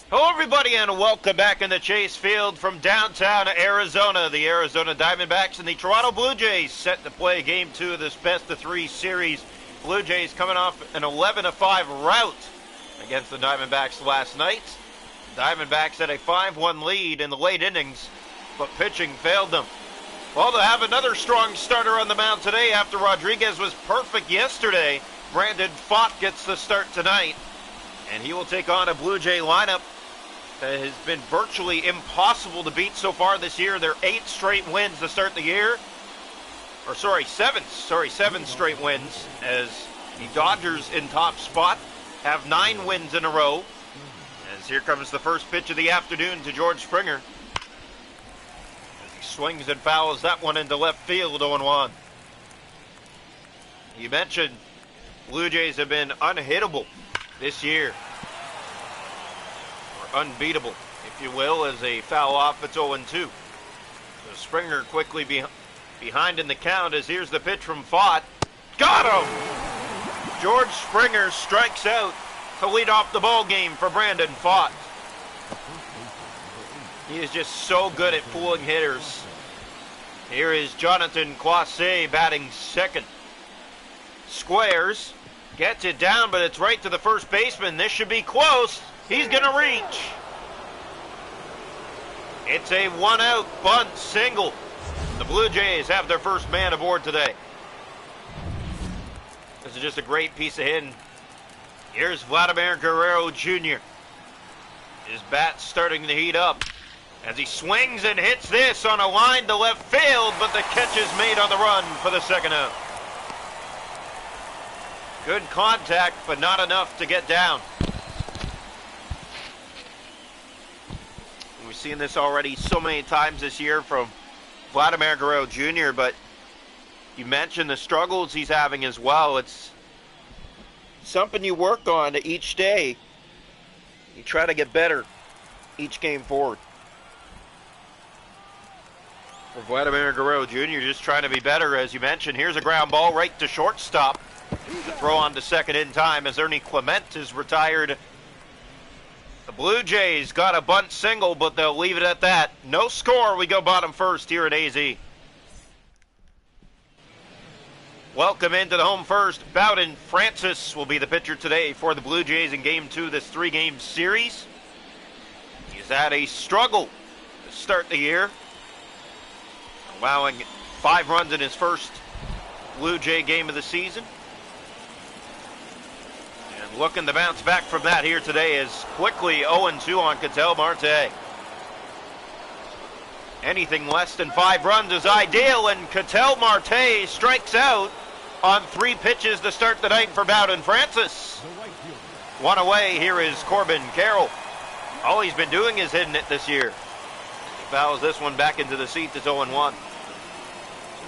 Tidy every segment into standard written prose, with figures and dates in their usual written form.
Hello everybody and welcome back in the Chase Field from downtown Arizona. The Arizona Diamondbacks and the Toronto Blue Jays set to play Game 2 of this best-of-3 series. Blue Jays coming off an 11-5 rout against the Diamondbacks last night. Diamondbacks had a 5-1 lead in the late innings, but pitching failed them. Well, to have another strong starter on the mound today after Rodriguez was perfect yesterday, Brandon Pfaadt gets the start tonight, and he will take on a Blue Jay lineup that has been virtually impossible to beat so far this year. They're 8 straight wins to start the year. Seven straight wins, as the Dodgers in top spot have 9 wins in a row. As here comes the first pitch of the afternoon to George Springer. As he swings and fouls that one into left field, 0-1. You mentioned Blue Jays have been unhittable this year. Unbeatable, if you will, as a foul off. It's 0-2. So Springer quickly behind in the count, as here's the pitch from Pfaadt. Got him! George Springer strikes out to lead off the ball game for Brandon Pfaadt. He is just so good at fooling hitters. Here is Jonathan Clase batting second. Squares, gets it down, but it's right to the first baseman. This should be close. He's going to reach. It's a 1-out bunt single. The Blue Jays have their first man aboard today. This is just a great piece of hitting. Here's Vladimir Guerrero Jr. His bat's starting to heat up as he swings and hits this on a line to left field, but the catch is made on the run for the second out. Good contact, but not enough to get down. We've seen this already so many times this year from Vladimir Guerrero Jr., but you mentioned the struggles he's having as well. It's something you work on each day. You try to get better each game forward. For Vladimir Guerrero Jr., just trying to be better, as you mentioned. Here's a ground ball right to shortstop. The throw on to second in time as Ernie Clement is retired. The Blue Jays got a bunt single, but they'll leave it at that. No score. We go bottom first here at AZ. Welcome into the home first. Bowden Francis will be the pitcher today for the Blue Jays in Game 2 of this 3-game series. He's had a struggle to start the year, allowing 5 runs in his first Blue Jay game of the season. Looking to bounce back from that here today is quickly 0-2 on Ketel Marte. Anything less than 5 runs is ideal, and Ketel Marte strikes out on 3 pitches to start the night for Bowden Francis. One away, here is Corbin Carroll. All he's been doing is hitting it this year. He fouls this one back into the seats. It's 0-1.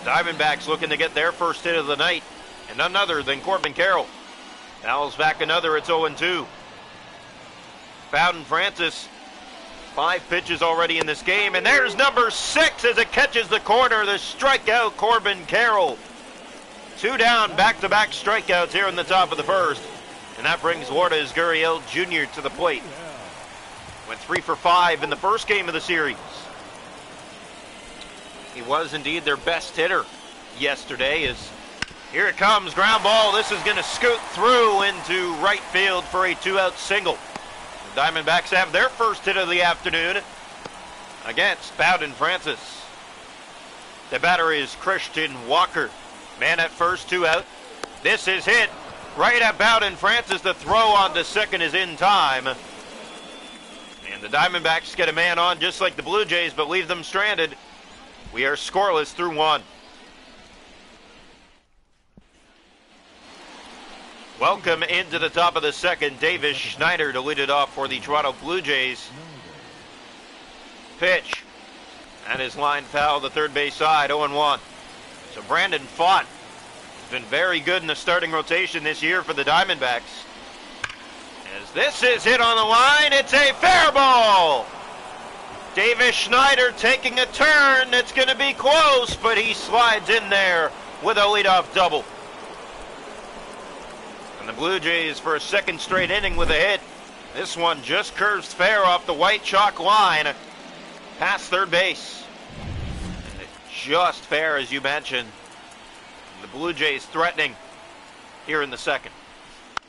Diamondbacks looking to get their first hit of the night, and none other than Corbin Carroll. Fouls back another, it's 0-2. Bowden Francis, 5 pitches already in this game, and there's number 6 as it catches the corner, the strikeout, Corbin Carroll. 2 down, back-to-back strikeouts here in the top of the first, and that brings Lourdes Gurriel Jr. to the plate. Went 3 for 5 in the first game of the series. He was indeed their best hitter yesterday. Here it comes, ground ball. This is going to scoot through into right field for a 2-out single. The Diamondbacks have their first hit of the afternoon against Bowden Francis. The batter is Christian Walker. Man at first, 2 out. This is hit right at Bowden Francis. The throw on to second is in time. And the Diamondbacks get a man on just like the Blue Jays, but leave them stranded. We are scoreless through 1. Welcome into the top of the second, Davis Schneider to lead it off for the Toronto Blue Jays. Pitch. And his line foul, the third base side, 0-1. So Brandon Pfaadt has been very good in the starting rotation this year for the Diamondbacks. As this is hit on the line, it's a fair ball. Davis Schneider taking a turn. It's going to be close, but he slides in there with a leadoff double. And the Blue Jays, for a second straight inning with a hit, This one just curves fair off the white chalk line, past third base. And just fair, as you mentioned. The Blue Jays threatening here in the second.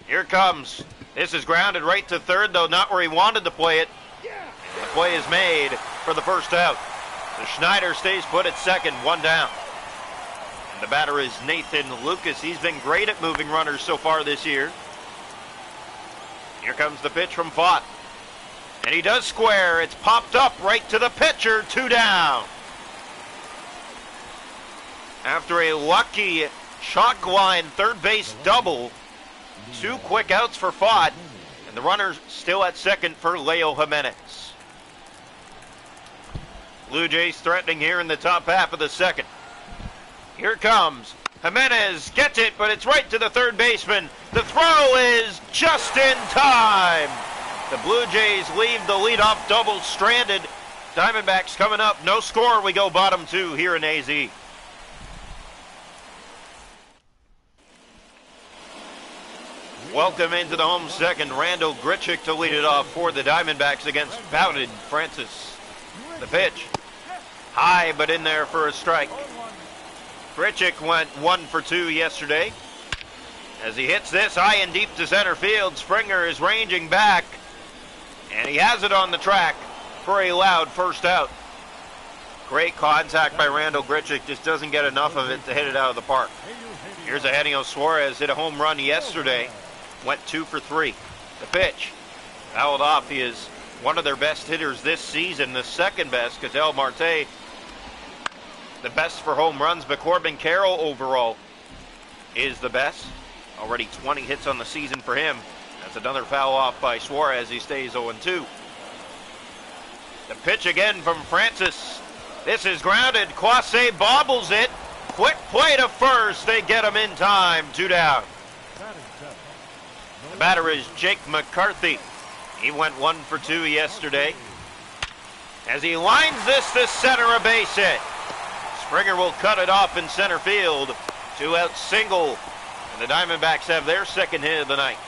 Here it comes. This is grounded right to third, though not where he wanted to play it. And the play is made for the first out. So Schneider stays put at second, one down. And the batter is Nathan Lucas. He's been great at moving runners so far this year. Here comes the pitch from Fott. And he does square. It's popped up right to the pitcher, two down. After a lucky chalk line third base double, two quick outs for Fott, and the runner still at second for Leo Jimenez. Blue Jays threatening here in the top half of the second. Here it comes. Jimenez gets it, but it's right to the third baseman. The throw is just in time. The Blue Jays leave the leadoff double stranded. Diamondbacks coming up. No score. We go bottom two here in AZ. Welcome into the home second. Randall Grichuk to lead it off for the Diamondbacks against Bowden Francis. The pitch. High, but in there for a strike. Grichuk went 1 for 2 yesterday. As he hits this high and deep to center field, Springer is ranging back. And he has it on the track for a loud first out. Great contact by Randall Grichuk. Just doesn't get enough of it to hit it out of the park. Here's Eugenio Suarez. Hit a home run yesterday. Went 2 for 3. The pitch. Fouled off. He is one of their best hitters this season. The second best. Ketel Marte, the best for home runs. But Corbin Carroll overall is the best. Already 20 hits on the season for him. That's another foul off by Suarez. He stays 0-2. The pitch again from Francis. This is grounded. Quase bobbles it. Quick play to first. They get him in time. 2 down. The batter is Jake McCarthy. He went 1 for 2 yesterday. As he lines this to center, a base hit. Springer will cut it off in center field. 2 out single. And the Diamondbacks have their second hit of the night.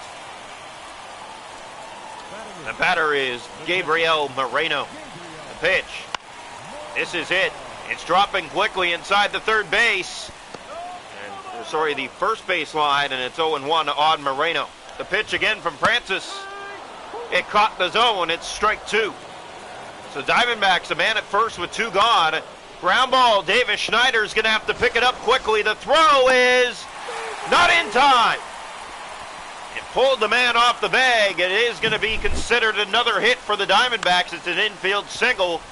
The batter is Gabriel Moreno. The pitch. This is it. It's dropping quickly inside the third base. The first base line, and it's 0-1 on Moreno. The pitch again from Francis. It caught the zone. It's strike 2. So Diamondbacks, a man at first with 2 gone. Ground ball. Davis Schneider's going to have to pick it up quickly. The throw is not in time. It pulled the man off the bag. It is going to be considered another hit for the Diamondbacks. It's an infield single.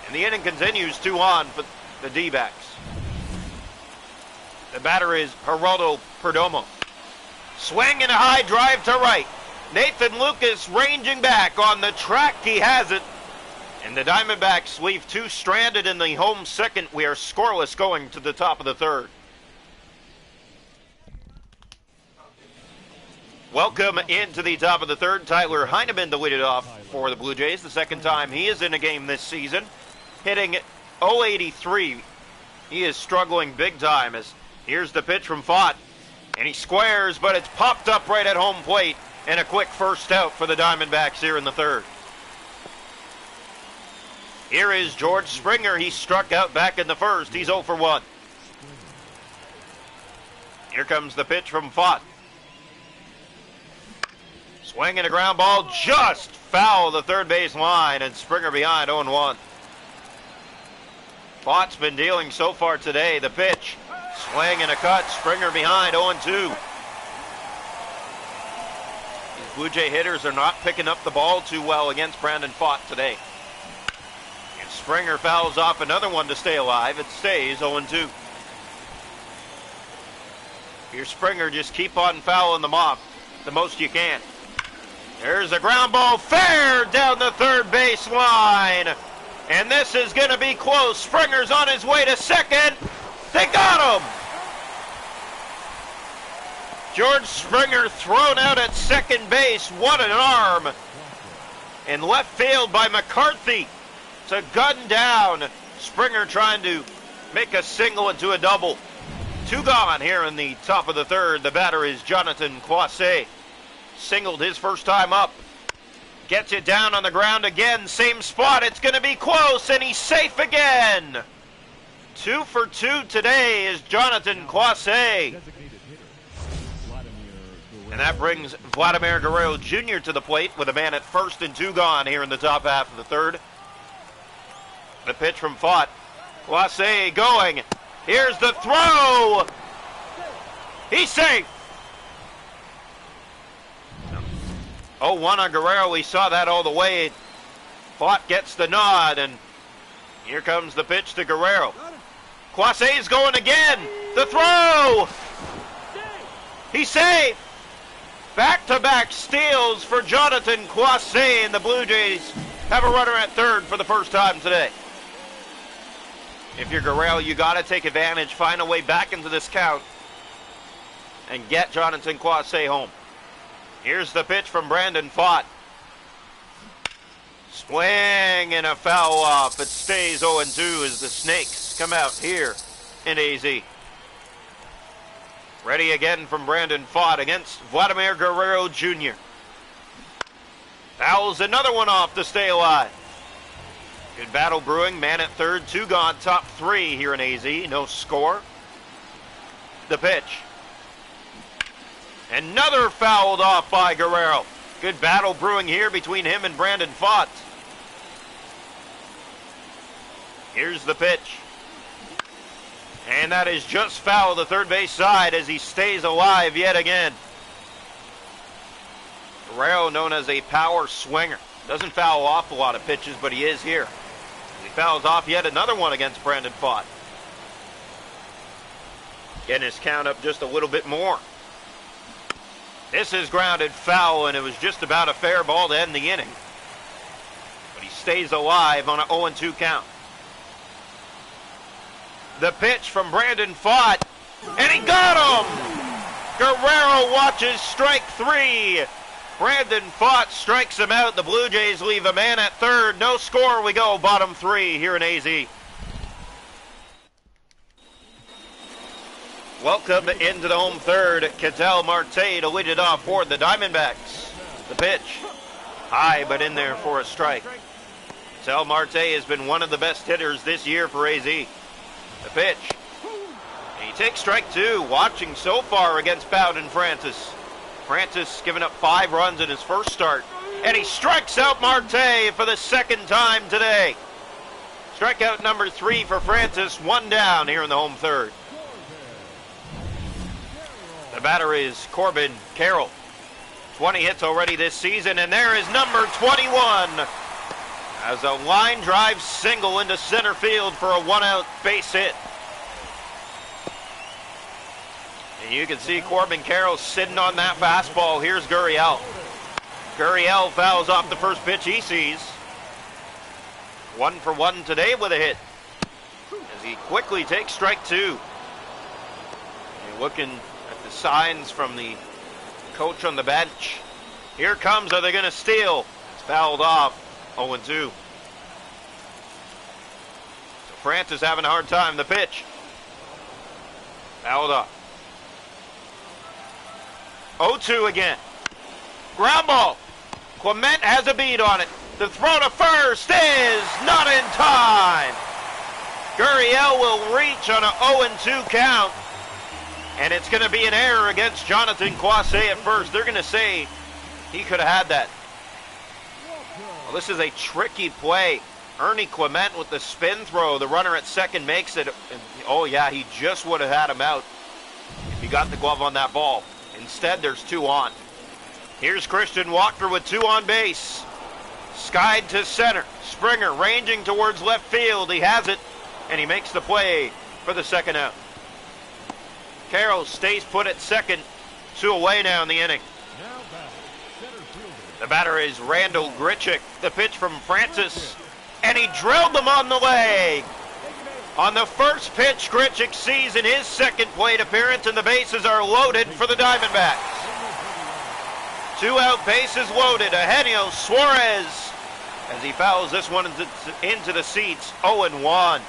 And the inning continues 2-on for the D-backs. The batter is Geraldo Perdomo. Swing and a high drive to right. Nathan Lucas ranging back on the track. He has it. And the Diamondbacks leave 2 stranded in the home second. We are scoreless going to the top of the third. Welcome into the top of the third. Tyler Heineman to lead it off for the Blue Jays. The second time he is in a game this season. Hitting .083. He is struggling big time. As here's the pitch from Fott. And he squares, but it's popped up right at home plate. And a quick first out for the Diamondbacks here in the third. Here is George Springer. He struck out back in the first. He's 0 for 1. Here comes the pitch from Fott. Swing and a ground ball. Just foul the third base line. And Springer behind 0-1. Fott's been dealing so far today. The pitch. Swing and a cut. Springer behind 0-2. These Blue Jay hitters are not picking up the ball too well against Brandon Fott today. And Springer fouls off another one to stay alive. It stays 0-2. Here's Springer. Just keep on fouling them off the most you can. There's a ground ball fair down the third base line. And this is going to be close. Springer's on his way to second. They got him. George Springer thrown out at second base. What an arm. In left field by McCarthy. It's a gun down. Springer trying to make a single into a double. 2 gone here in the top of the third. The batter is Jonathan Quase. Singled his first time up. Gets it down on the ground again. Same spot. It's going to be close, and he's safe again. 2 for 2 today is Jonathan Clase. And that brings Vladimir Guerrero Jr. to the plate with a man at first and 2 gone here in the top half of the third. The pitch from Fott. Clase going. Here's the throw. He's safe. 0-1 on Guerrero. We saw that all the way. Fott gets the nod, and here comes the pitch to Guerrero. Clase's going again. The throw. He's safe. Back-to-back steals for Jonathan Clase, and the Blue Jays have a runner at third for the first time today. If you're Guerrero, you got to take advantage, find a way back into this count, and get Jonathan Clase home. Here's the pitch from Brandon Fott. Swing and a foul off. It stays 0-2 as the Snakes come out here in AZ. Ready again from Brandon Fott against Vladimir Guerrero Jr. Fouls another one off to stay alive. Good battle brewing. Man at third, 2 gone, top 3 here in AZ. No score. The pitch. Another fouled off by Guerrero. Good battle brewing here between him and Brandon Fott. Here's the pitch. And that is just foul the third base side as he stays alive yet again. Guerrero, known as a power swinger. Doesn't foul off a lot of pitches, but he is here. He fouls off yet another one against Brandon Fott. Getting his count up just a little bit more. This is grounded foul, and it was just about a fair ball to end the inning. But he stays alive on an 0-2 count. The pitch from Brandon Fott, and he got him! Guerrero watches strike 3. Brandon Fott strikes him out. The Blue Jays leave a man at third. No score, we go bottom 3 here in AZ. Welcome into the home third. Ketel Marte to lead it off for the Diamondbacks. The pitch, high but in there for a strike. Ketel Marte has been one of the best hitters this year for AZ. The pitch, and he takes strike 2. Watching so far against Bowden Francis. Francis giving up 5 runs in his first start, and he strikes out Marte for the second time today. Strikeout number 3 for Francis. 1 down here in the home third. The batter is Corbin Carroll. 20 hits already this season, and there is number 21 as a line drive single into center field for a 1-out base hit. And you can see Corbin Carroll sitting on that fastball. Here's Gurriel. Gurriel fouls off the first pitch he sees. 1 for 1 today with a hit as he quickly takes strike 2. You're looking at the signs from the coach on the bench. Here comes, are they going to steal? It's fouled off. 0-2. So Francis having a hard time. The pitch. Fouled off. 0-2 again. Ground ball. Clement has a beat on it. The throw to first is not in time. Gurriel will reach on an 0-2 count. And it's going to be an error against Jonathan Clase at first. They're going to say he could have had that. Well, this is a tricky play. Ernie Clement with the spin throw. The runner at second makes it. And, oh, yeah, he just would have had him out if he got the glove on that ball. Instead, there's 2 on. Here's Christian Walker with 2 on base. Skied to center. Springer ranging towards left field. He has it, and he makes the play for the second out. Carroll stays put at second. 2 away now in the inning. The batter is Randall Grichuk. The pitch from Francis, and he drilled them on the leg. On the first pitch, Grichuk sees in his second plate appearance, and the bases are loaded for the Diamondbacks. 2 out, bases loaded. Eugenio Suarez, as he fouls this one into the seats. 0-1.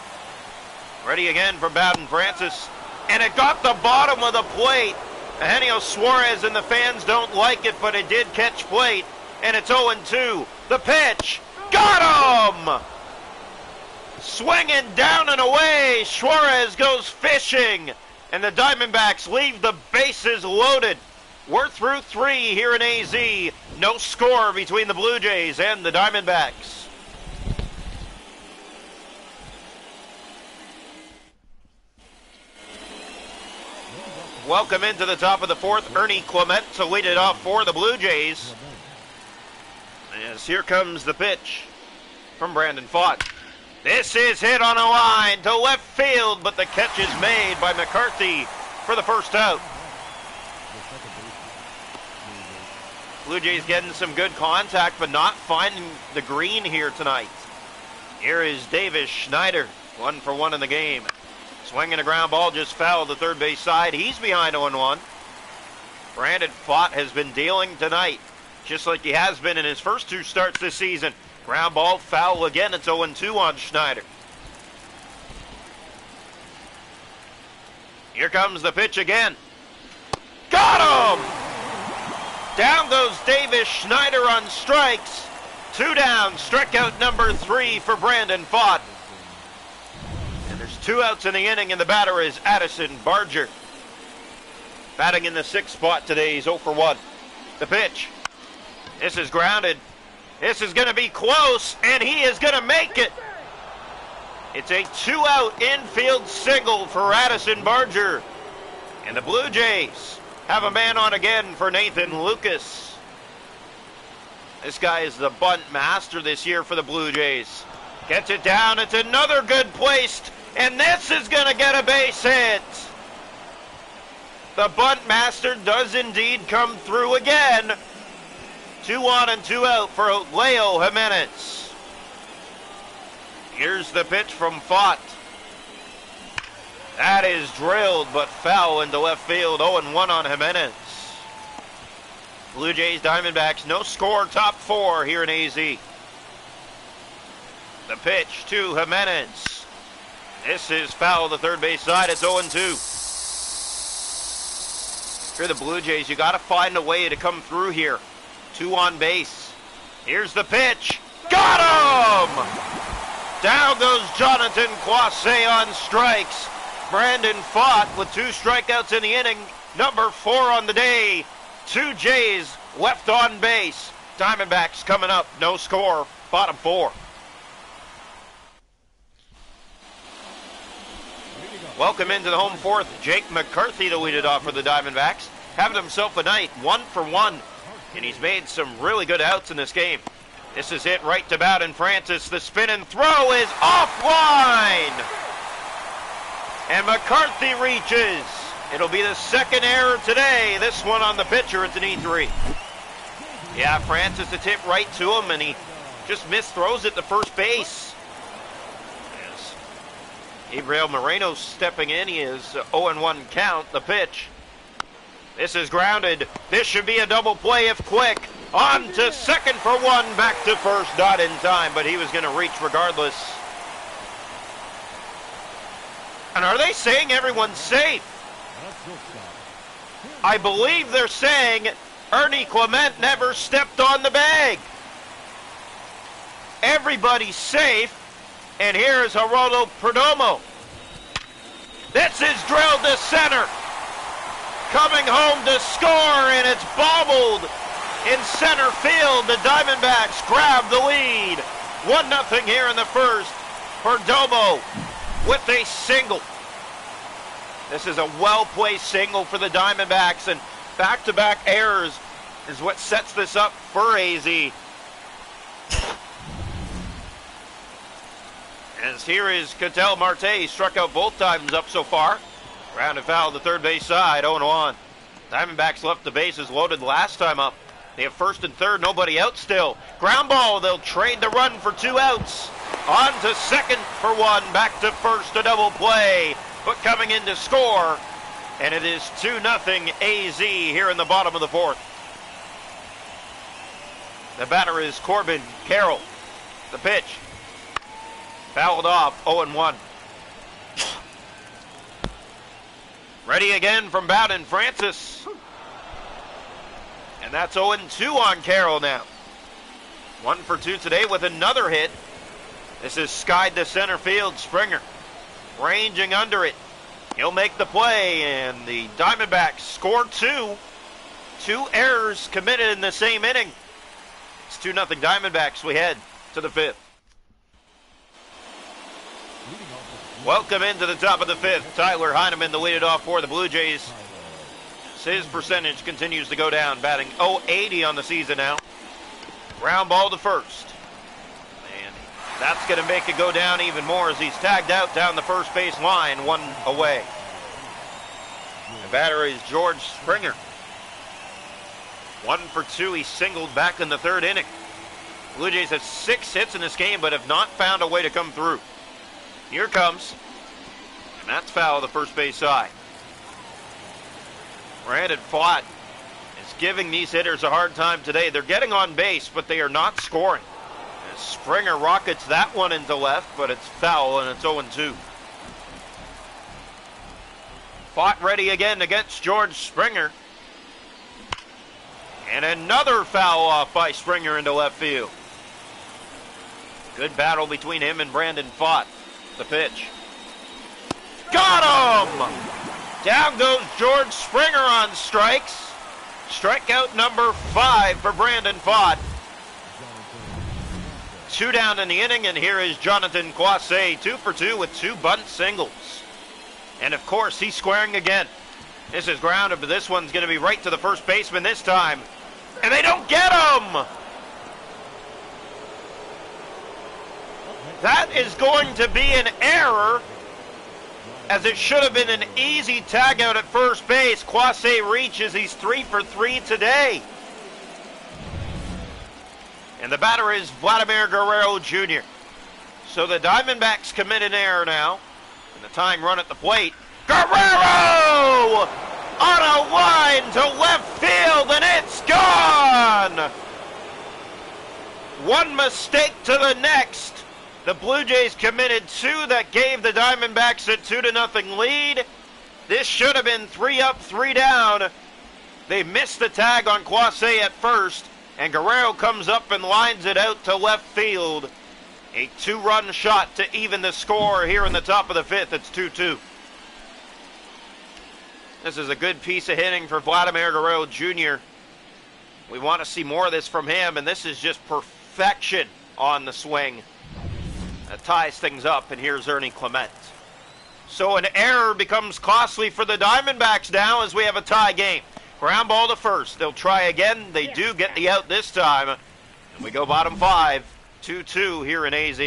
Ready again from Bowden Francis, and it got the bottom of the plate. Eugenio Suarez and the fans don't like it, but it did catch plate. and it's 0-2. The pitch, got him! Swinging down and away, Suarez goes fishing, and the Diamondbacks leave the bases loaded. We're through 3 here in AZ. No score between the Blue Jays and the Diamondbacks. Welcome into the top of the 4th. Ernie Clement to lead it off for the Blue Jays. As here comes the pitch from Brandon Pfaadt. This is hit on a line to left field, but the catch is made by McCarthy for the first out. Blue Jays getting some good contact, but not finding the green here tonight. Here is Davis Schneider, 1 for 1 in the game. Swinging a ground ball, just fouled the third base side. He's behind 0-1. Brandon Pfaadt has been dealing tonight, just like he has been in his first 2 starts this season. Ground ball, foul again. It's 0-2 on Schneider. Here comes the pitch again. Got him! Down goes Davis Schneider on strikes. 2 down, strikeout number 3 for Brandon Pfaadt. And there's 2 outs in the inning, and the batter is Addison Barger. Batting in the 6th spot today, he's 0 for 1. The pitch. This is grounded. This is going to be close, and he is going to make it. It's a 2-out infield single for Addison Barger. And the Blue Jays have a man on again for Nathan Lucas. This guy is the bunt master this year for the Blue Jays. Gets it down. It's another good placed, and this is going to get a base hit. The bunt master does indeed come through again. 2 on and 2 out for Leo Jimenez. Here's the pitch from Pfaadt. That is drilled, but foul into left field. 0-1 on Jimenez. Blue Jays, Diamondbacks, no score, top 4 here in AZ. The pitch to Jimenez. This is foul, the third base side. It's 0-2. If you're the Blue Jays, you got to find a way to come through here. 2 on base. Here's the pitch. Got him! Down goes Jonathan Quasse on strikes. Brandon Pfaadt with 2 strikeouts in the inning. Number 4 on the day. 2 Jays left on base. Diamondbacks coming up. No score. Bottom 4. Welcome into the home 4th. Jake McCarthy to lead it off for the Diamondbacks. Having himself a night. 1 for 1. And he's made some really good outs in this game. This is hit right to Bowden Francis. The spin and throw is offline. And McCarthy reaches. It'll be the 2nd error today. This one on the pitcher. It's an E3. Yeah, Francis, it's hit right to him, and he just misthrows it to first base. Yes. Gabriel Moreno stepping in. He is 0-1 count. The pitch. This is grounded. This should be a double play if quick. On to second for 1. Back to first. Not in time, but he was going to reach regardless. And are they saying everyone's safe? I believe they're saying Ernie Clement never stepped on the bag. Everybody's safe. And here's Geraldo Perdomo. This is drilled to center. Coming home to score, and it's bobbled in center field. The Diamondbacks grab the lead. 1-0 here in the first. Perdomo with a single. This is a well-placed single for the Diamondbacks, and back-to-back errors is what sets this up for AZ. As here is Ketel Marte. He struck out both times up so far. Ground and foul to third base side, 0-1. Diamondbacks left the bases loaded last time up. They have first and third, nobody out still. Ground ball, they'll trade the run for 2 outs. On to second for 1, back to first, a double play. But coming in to score, and it is 2-0 AZ here in the bottom of the 4th. The batter is Corbin Carroll. The pitch. Fouled off, 0-1. Ready again from Bowden Francis. And that's 0-2 on Carroll now. 1 for 2 today with another hit. This is skied to center field. Springer ranging under it. He'll make the play, and the Diamondbacks score 2. 2 errors committed in the same inning. It's 2-0 Diamondbacks. We head to the 5th. Welcome into the top of the 5th. Tyler Heineman, the lead it off for the Blue Jays. His percentage continues to go down, batting .080 on the season now. Ground ball to first. And that's going to make it go down even more as he's tagged out down the first base line, 1 away. The batter is George Springer. 1 for 2. He singled back in the 3rd inning. Blue Jays have 6 hits in this game, but have not found a way to come through. Here comes, and that's foul, the first base side. Brandon Pfaadt is giving these hitters a hard time today. They're getting on base, but they are not scoring. As Springer rockets that one into left, but it's foul, and it's 0-2. Pfaadt ready again against George Springer. And another foul off by Springer into left field. Good battle between him and Brandon Pfaadt. The pitch. Got him! Down goes George Springer on strikes. Strikeout number 5 for Brandon Pfaadt. 2 down in the inning, and here is Jonathan Quasse, 2 for 2 with 2 bunt singles. And of course, he's squaring again. This is grounded, but this one's going to be right to the first baseman this time. And they don't get him! That is going to be an error, as it should have been an easy tag out at first base. Quasse reaches. He's 3 for 3 today. And the batter is Vladimir Guerrero Jr. So the Diamondbacks commit an error now. And the tying run at the plate. Guerrero! On a line to left field, and it's gone! One mistake to the next. The Blue Jays committed 2 that gave the Diamondbacks a 2-0 lead. This should have been 3 up, 3 down. They missed the tag on Quasse at first, and Guerrero comes up and lines it out to left field. A 2-run shot to even the score here in the top of the 5th. It's 2-2. This is a good piece of hitting for Vladimir Guerrero Jr. We want to see more of this from him, and this is just perfection on the swing. That ties things up, and here's Ernie Clement. So an error becomes costly for the Diamondbacks now as we have a tie game. Ground ball to first. They'll try again. They do get the out this time. And we go bottom 5, 2-2 here in AZ.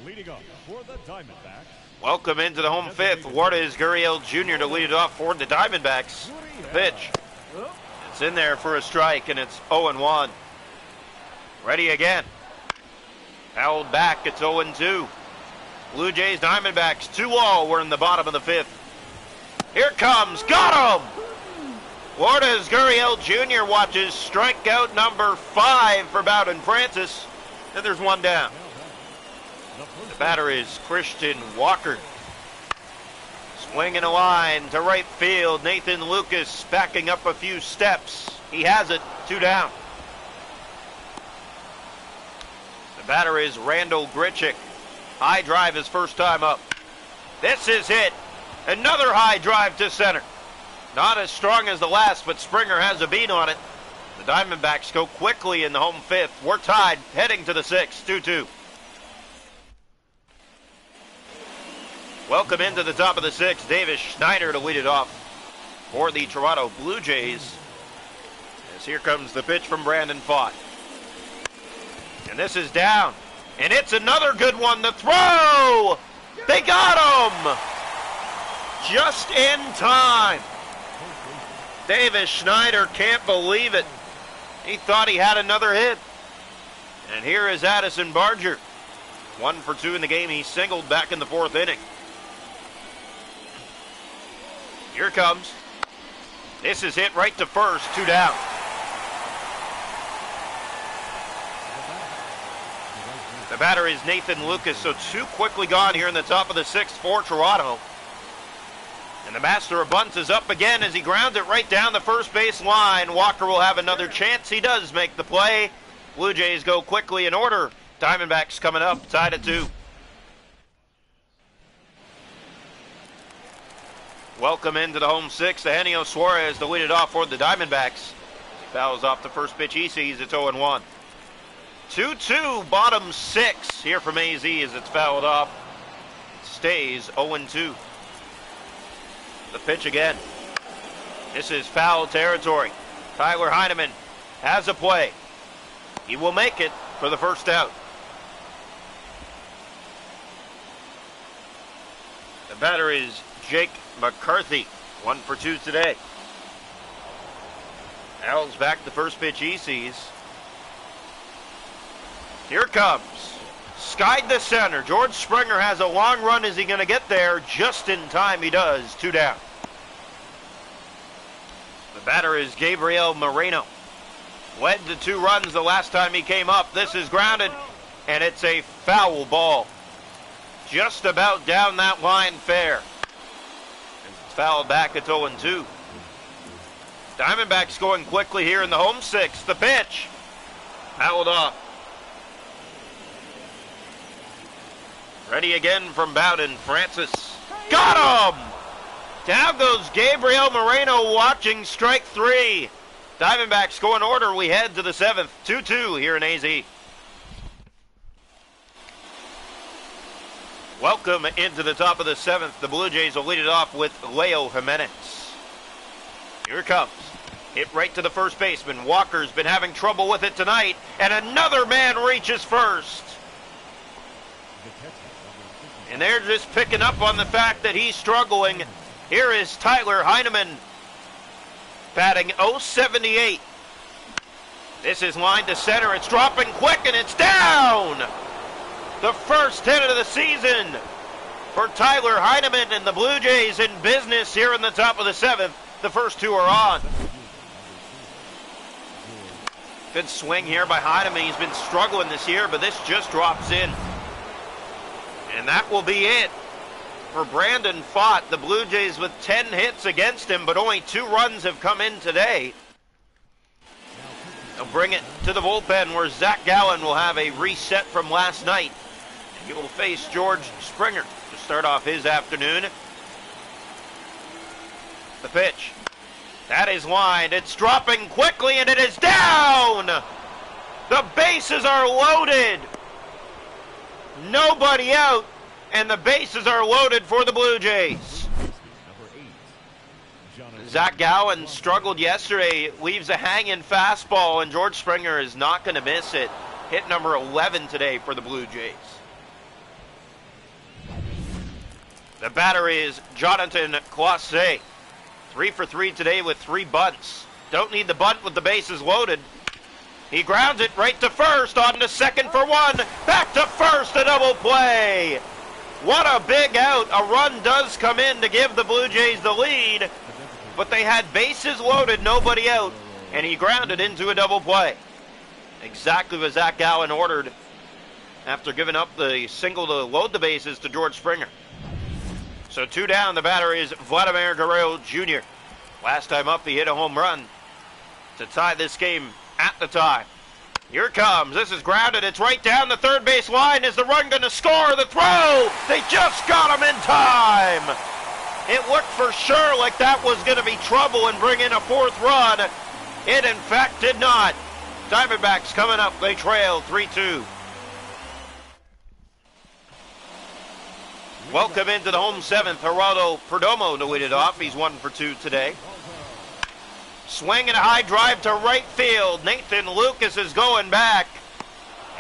Leading up for the Diamondbacks. Welcome into the home 5th. Lourdes Gurriel Jr. to lead it off for the Diamondbacks. The pitch. It's in there for a strike, and it's 0-1. Ready again. Fouled back, it's 0-2. Blue Jays, Diamondbacks, 2-all. We're in the bottom of the 5th. Here comes, got him! Lourdes Gurriel Jr. watches strikeout number 5 for Bowden Francis. And there's 1 down. The batter is Christian Walker. Swinging a line to right field. Nathan Lucas backing up a few steps. He has it, 2 down. The batter is Randall Grichuk. High drive his first time up. This is hit. Another high drive to center. Not as strong as the last, but Springer has a beat on it. The Diamondbacks go quickly in the home 5th. We're tied, heading to the 6th, 2-2. Welcome into the top of the 6th. Davis Schneider to lead it off for the Toronto Blue Jays. As here comes the pitch from Brandon Pfaadt. And this is down. And it's another good one. The throw! They got him! Just in time. Davis Schneider can't believe it. He thought he had another hit. And here is Addison Barger. 1 for 2 in the game. He singled back in the 4th inning. Here comes. This is hit right to first, 2 down. The batter is Nathan Lucas, so 2 quickly gone here in the top of the 6th for Toronto. And the master of bunts is up again as he grounds it right down the first base line. Walker will have another chance. He does make the play. Blue Jays go quickly in order. Diamondbacks coming up, tied at 2. Welcome into the home 6. Eugenio Suarez to lead it off for the Diamondbacks. Fouls off the first pitch he sees. It's 0-1. 2-2, bottom 6 here from AZ as it's fouled off. It stays 0-2. The pitch again. This is foul territory. Tyler Heineman has a play. He will make it for the first out. The batter is Jake McCarthy, 1 for 2 today. Al's back the first pitch he sees. Here comes. Skied the center. George Springer has a long run. Is he going to get there? Just in time he does. 2 down. The batter is Gabriel Moreno. Led to 2 runs the last time he came up. This is grounded, and it's a foul ball. Just about down that line fair. It's fouled back at 0-2. Diamondbacks going quickly here in the home 6. The pitch. Fouled off. Ready again from Bowden. Francis. Got him! Down goes Gabriel Moreno watching strike 3. Diamondbacks go in order. We head to the 7th. 2-2 here in AZ. Welcome into the top of the 7th. The Blue Jays will lead it off with Leo Jimenez. Here it comes. Hit right to the first baseman. Walker's been having trouble with it tonight, and another man reaches first. And they're just picking up on the fact that he's struggling. Here is Tyler Heineman, batting .078. This is lined to center. It's dropping quick, and it's down. The first hit of the season for Tyler Heineman, and the Blue Jays in business here in the top of the 7th. The first 2 are on. Good swing here by Heineman. He's been struggling this year, but this just drops in. And that will be it for Brandon Pfaadt. The Blue Jays with 10 hits against him, but only 2 runs have come in today. They'll bring it to the bullpen where Zach Gallen will have a reset from last night. He will face George Springer to start off his afternoon. The pitch. That is lined. It's dropping quickly, and it is down! The bases are loaded. Nobody out, and the bases are loaded for the Blue Jays. Zach Gallen struggled yesterday, leaves a hanging fastball, and George Springer is not going to miss it. Hit number 11 today for the Blue Jays. The batter is Jonathan Clase. 3 for 3 today with 3 bunts. Don't need the bunt with the bases loaded. He grounds it right to first, on to second for 1. Back to first, a double play. What a big out. A run does come in to give the Blue Jays the lead, but they had bases loaded, nobody out, and he grounded into a double play. Exactly what Zach Gallen ordered after giving up the single to load the bases to George Springer. So 2 down. The batter is Vladimir Guerrero Jr. Last time up, he hit a home run to tie this game at the tie. Here it comes. This is grounded. It's right down the third base line. Is the run going to score? The throw! They just got him in time! It looked for sure like that was going to be trouble and bring in a 4th run. It, in fact, did not. Diamondbacks coming up. They trail 3-2. Welcome into the home 7th. Geraldo Perdomo to lead it off. He's 1 for 2 today. Swing and a high drive to right field. Nathan Lucas is going back.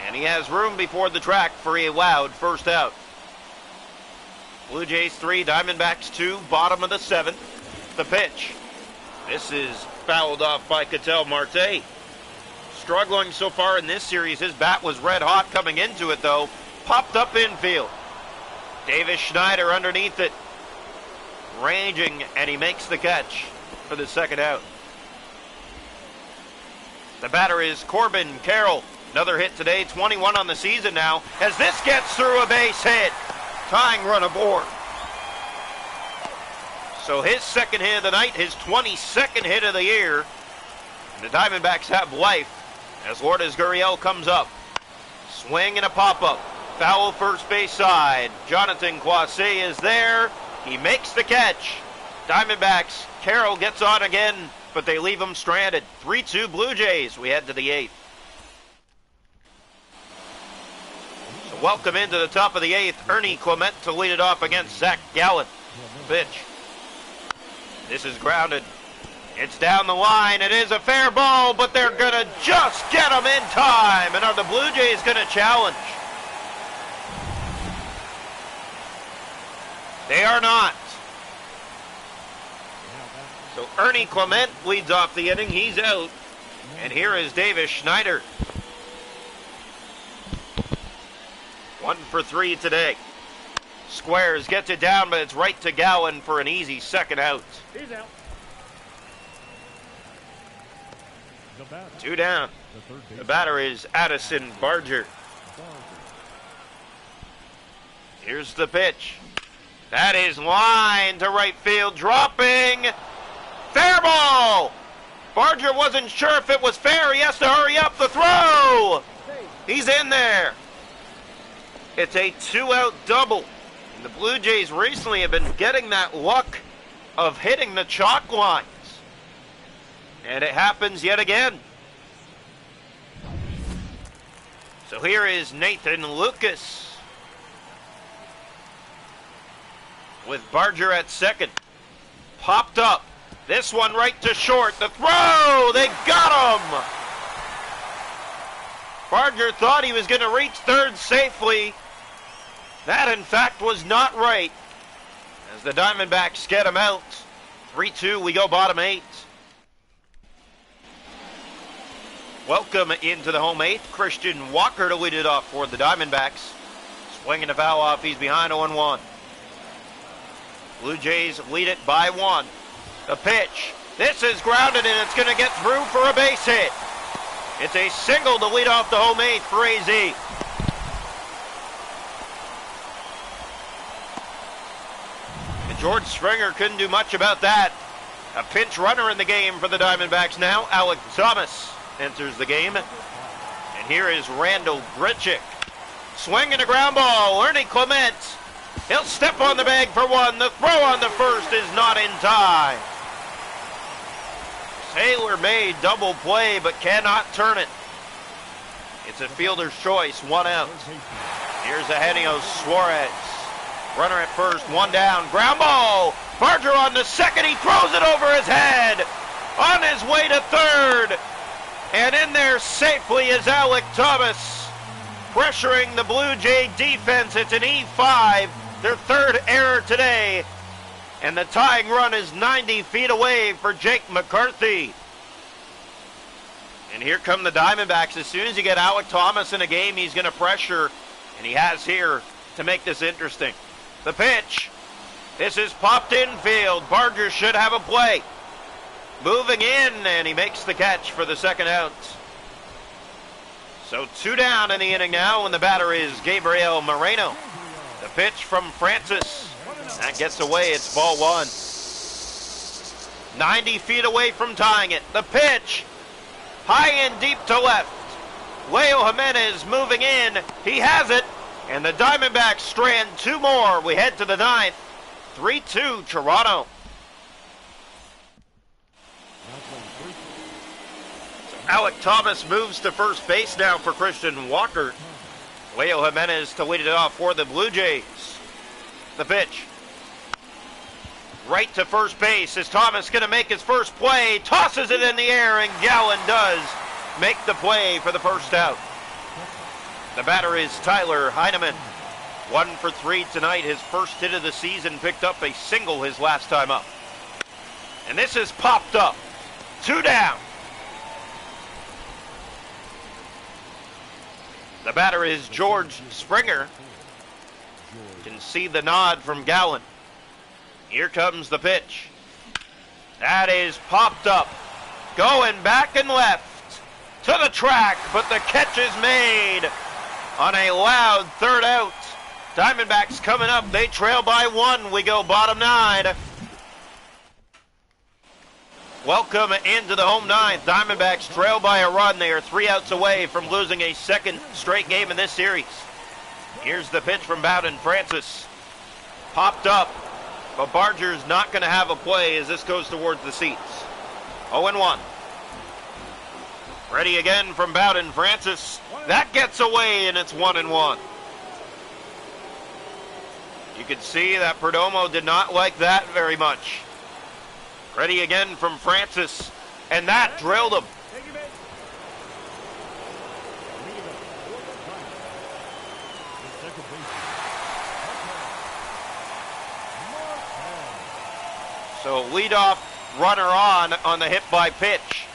And he has room before the track for a loud first out. Blue Jays 3, Diamondbacks 2, bottom of the 7th. The pitch. This is fouled off by Ketel Marte. Struggling so far in this series. His bat was red hot coming into it, though. Popped up infield. Davis Schneider underneath it. Ranging, and he makes the catch for the second out. The batter is Corbin Carroll. Another hit today, 21 on the season now, as this gets through a base hit. Tying run aboard. So his second hit of the night, his 22nd hit of the year. And the Diamondbacks have life as Lourdes Gurriel comes up. Swing and a pop-up. Foul first base side. Jonathan Coissé is there. He makes the catch. Diamondbacks, Carroll gets on again, but they leave him stranded. 3-2 Blue Jays. We head to the 8th. So welcome into the top of the 8th. Ernie Clement to lead it off against Zach Gallen. Pitch. This is grounded. It's down the line. It is a fair ball, but they're going to just get him in time. And are the Blue Jays going to challenge? They are not. So Ernie Clement leads off the inning. He's out. And here is Davis Schneider. 1 for 3 today. Squares gets it down, but it's right to Gowan for an easy second out. He's out. 2 down. The batter is Addison Barger. Here's the pitch. That is line to right field, dropping. Fair ball. Barger wasn't sure if it was fair. He has to hurry up the throw. He's in there. It's a 2-out double. And the Blue Jays recently have been getting that luck of hitting the chalk lines. And it happens yet again. So here is Nathan Lucas with Barger at second. Popped up. This one right to short. The throw! They got him! Barger thought he was going to reach third safely. That, in fact, was not right. As the Diamondbacks get him out. 3-2, we go bottom 8. Welcome into the home 8th. Christian Walker to lead it off for the Diamondbacks. Swinging a foul off. He's behind 0-1. Blue Jays lead it by 1. The pitch. This is grounded and it's going to get through for a base hit. It's a single to lead off the home 8th for AZ. And George Springer couldn't do much about that. A pinch runner in the game for the Diamondbacks now. Alec Thomas enters the game. And here is Randall Grichuk. Swinging a ground ball. Ernie Clement. He'll step on the bag for 1. The throw on the first is not in time. Taylor made double play but cannot turn it. It's a fielder's choice. 1 out. Here's Eugenio Suarez. Runner at first. 1 down. Ground ball. Barger on the second. He throws it over his head. On his way to third. And in there safely is Alec Thomas. Pressuring the Blue Jay defense. It's an E5. Their third error today. And the tying run is 90 feet away for Jake McCarthy. And here come the Diamondbacks. As soon as you get Alec Thomas in a game, he's going to pressure. And he has here to make this interesting. The pitch. This is popped infield. Barger should have a play. Moving in, and he makes the catch for the second out. So 2 down in the inning now, and the batter is Gabriel Moreno. The pitch from Francis. That gets away. It's ball 1. 90 feet away from tying it. The pitch. High and deep to left. Leo Jimenez moving in. He has it. And the Diamondbacks strand 2 more. We head to the 9th. 3-2 Toronto. Alec Thomas moves to first base now for Christian Walker. Leo Jimenez to lead it off for the Blue Jays. The pitch. Right to first base. Is Thomas going to make his first play? Tosses it in the air, and Gowan does make the play for the first out. The batter is Tyler Heineman. 1 for 3 tonight. His first hit of the season. Picked up a single his last time up. And this is popped up. 2 down. The batter is George Springer. You can see the nod from Gowan. Here comes the pitch. That is popped up. Going back and left to the track, but the catch is made on a loud third out. Diamondbacks coming up. They trail by 1. We go bottom 9. Welcome into the home ninth. Diamondbacks trail by a run. They are 3 outs away from losing a second straight game in this series. Here's the pitch from Bowden. Francis popped up, but Barger's not going to have a play as this goes towards the seats. 0-1. Ready again from Bowden. Francis, that gets away, and it's 1-1. You can see that Perdomo did not like that very much. Ready again from Francis, and that drilled him. So leadoff runner on the hit by pitch.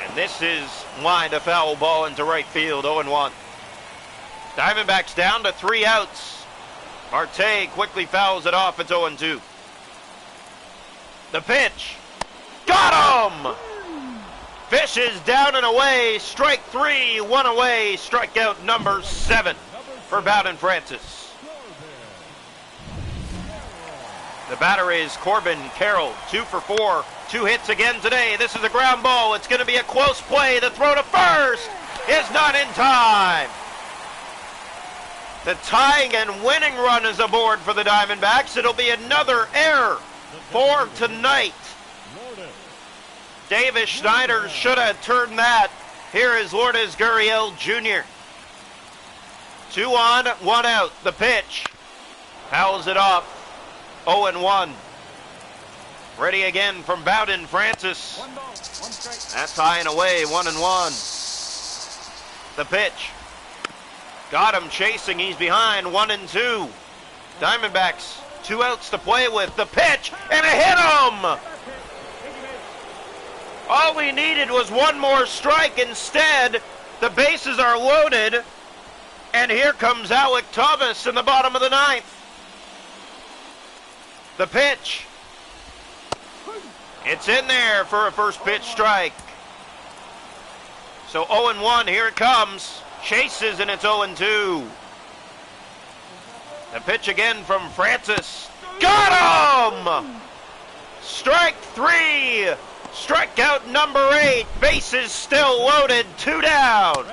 And this is lined a foul ball into right field, 0-1. Diamondbacks down to 3 outs. Marte quickly fouls it off, it's 0-2. The pitch. Got him! Fishes down and away. Strike 3, 1 away. Strikeout number 7 for Bowden Francis. The batter is Corbin Carroll, 2 for 4. 2 hits again today. This is a ground ball. It's going to be a close play. The throw to first is not in time. The tying and winning run is aboard for the Diamondbacks. It'll be another error for tonight. Davis Schneider should have turned that. Here is Lourdes Gurriel Jr. 2 on, 1 out. The pitch. Fouls it off. 0-1. Ready again from Bowden Francis. That's high and away. 1-1. The pitch. Got him chasing. He's behind. 1-2. Diamondbacks 2 outs to play with. The pitch, and it hit him! All we needed was one more strike. Instead, the bases are loaded, and here comes Alec Thomas in the bottom of the 9th. The pitch. It's in there for a first pitch strike. So 0-1, here it comes. Chases, and it's 0-2. The pitch again from Francis. Got him! Strike 3. Strikeout number 8. Bases still loaded. 2 down.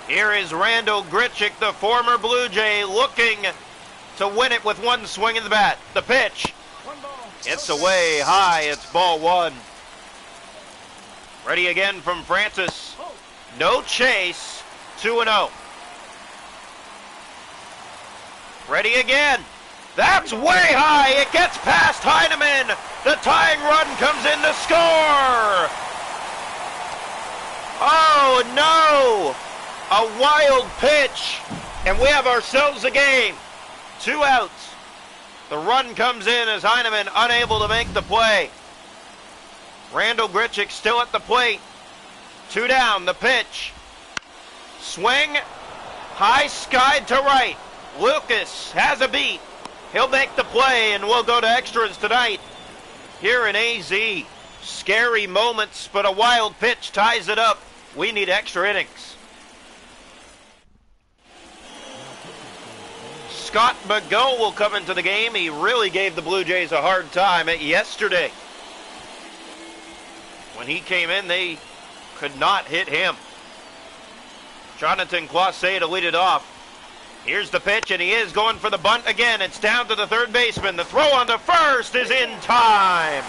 Here is Randall Grichuk, the former Blue Jay, looking to win it with 1 swing of the bat. The pitch. It's away high. It's ball 1. Ready again from Francis. No chase. 2-0. Ready again. That's way high. It gets past Heineman. The tying run comes in to score. Oh, no. A wild pitch. And we have ourselves a game. 2 outs. The run comes in as Heineman unable to make the play. Randall Grichuk still at the plate. 2 down. The pitch. Swing. High skied to right. Lucas has a beat. He'll make the play, and we'll go to extras tonight here in AZ. Scary moments, but a wild pitch ties it up. We need extra innings. Scott McGill will come into the game. He really gave the Blue Jays a hard time yesterday. When he came in, they could not hit him. Jonathan Clauset to lead it off. Here's the pitch, and he is going for the bunt again. It's down to the third baseman. The throw on to first is in time.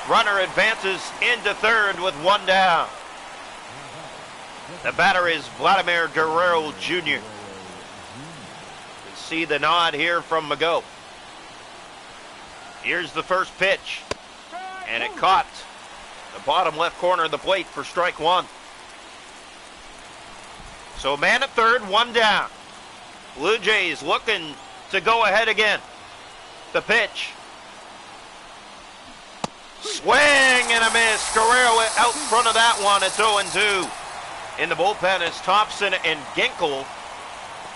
Runner advances into third with 1 down. The batter is Vladimir Guerrero Jr. You see the nod here from McGill. Here's the first pitch, and it caught the bottom left corner of the plate for strike 1. So man at third, 1 down. Blue Jays looking to go ahead again. The pitch. Swing and a miss. Guerrero out in front of that one. It's 0-2. In the bullpen is Thompson and Ginkel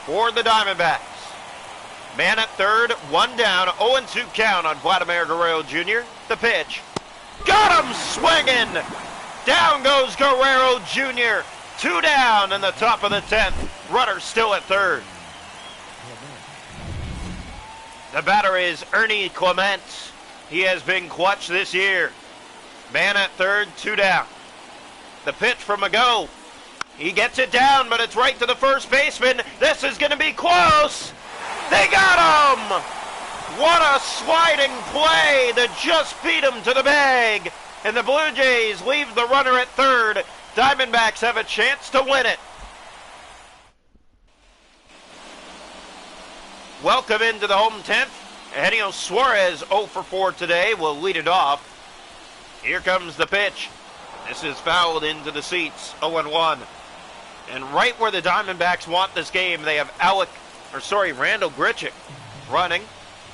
for the Diamondbacks. Man at third, 1 down. 0-2 count on Vladimir Guerrero Jr. The pitch. Got him swinging. Down goes Guerrero Jr. 2 down in the top of the 10th. Runner still at third. The batter is Ernie Clement, He has been clutch this year. Man at third, 2 down. The pitch from McGo. He gets it down, but it's right to the first baseman. This is going to be close. They got him! What a sliding play that just beat him to the bag. And the Blue Jays leave the runner at third. Diamondbacks have a chance to win it. Welcome into the home 10th. Eugenio Suarez 0 for 4 today will lead it off. Here comes the pitch. This is fouled into the seats, 0-1. And right where the Diamondbacks want this game, they have Randall Grichuk running.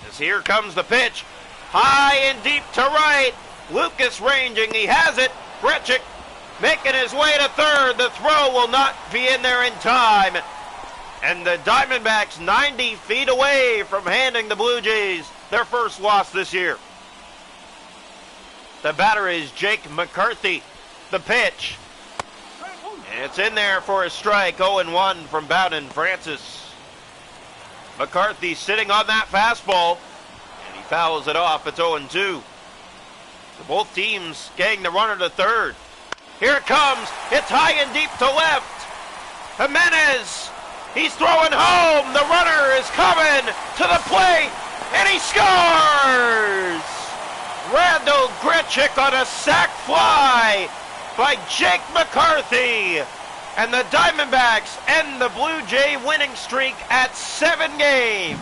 As here comes the pitch. High and deep to right. Lucas ranging. He has it. Grichuk making his way to third. The throw will not be in there in time. And the Diamondbacks 90 feet away from handing the Blue Jays their first loss this year. The batter is Jake McCarthy. The pitch. It's in there for a strike. 0-1 from Bowden Francis. McCarthy sitting on that fastball, and he fouls it off. It's 0-2. So both teams getting the runner to third. Here it comes. It's high and deep to left. Jimenez. He's throwing home. The runner is coming to the plate, and he scores! Randall Grichuk on a sac fly by Jake McCarthy. And the Diamondbacks end the Blue Jay winning streak at 7 games.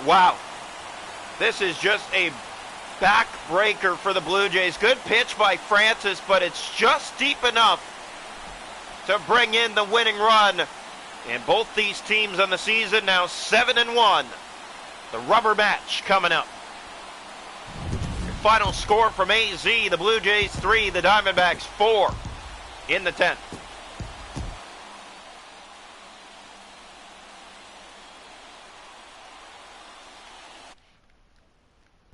Wow. This is just a backbreaker for the Blue Jays. Good pitch by Francis, but it's just deep enough to bring in the winning run. And both these teams on the season now 7-1. The rubber match coming up. Your final score from AZ, the Blue Jays 3, the Diamondbacks 4 in the 10th.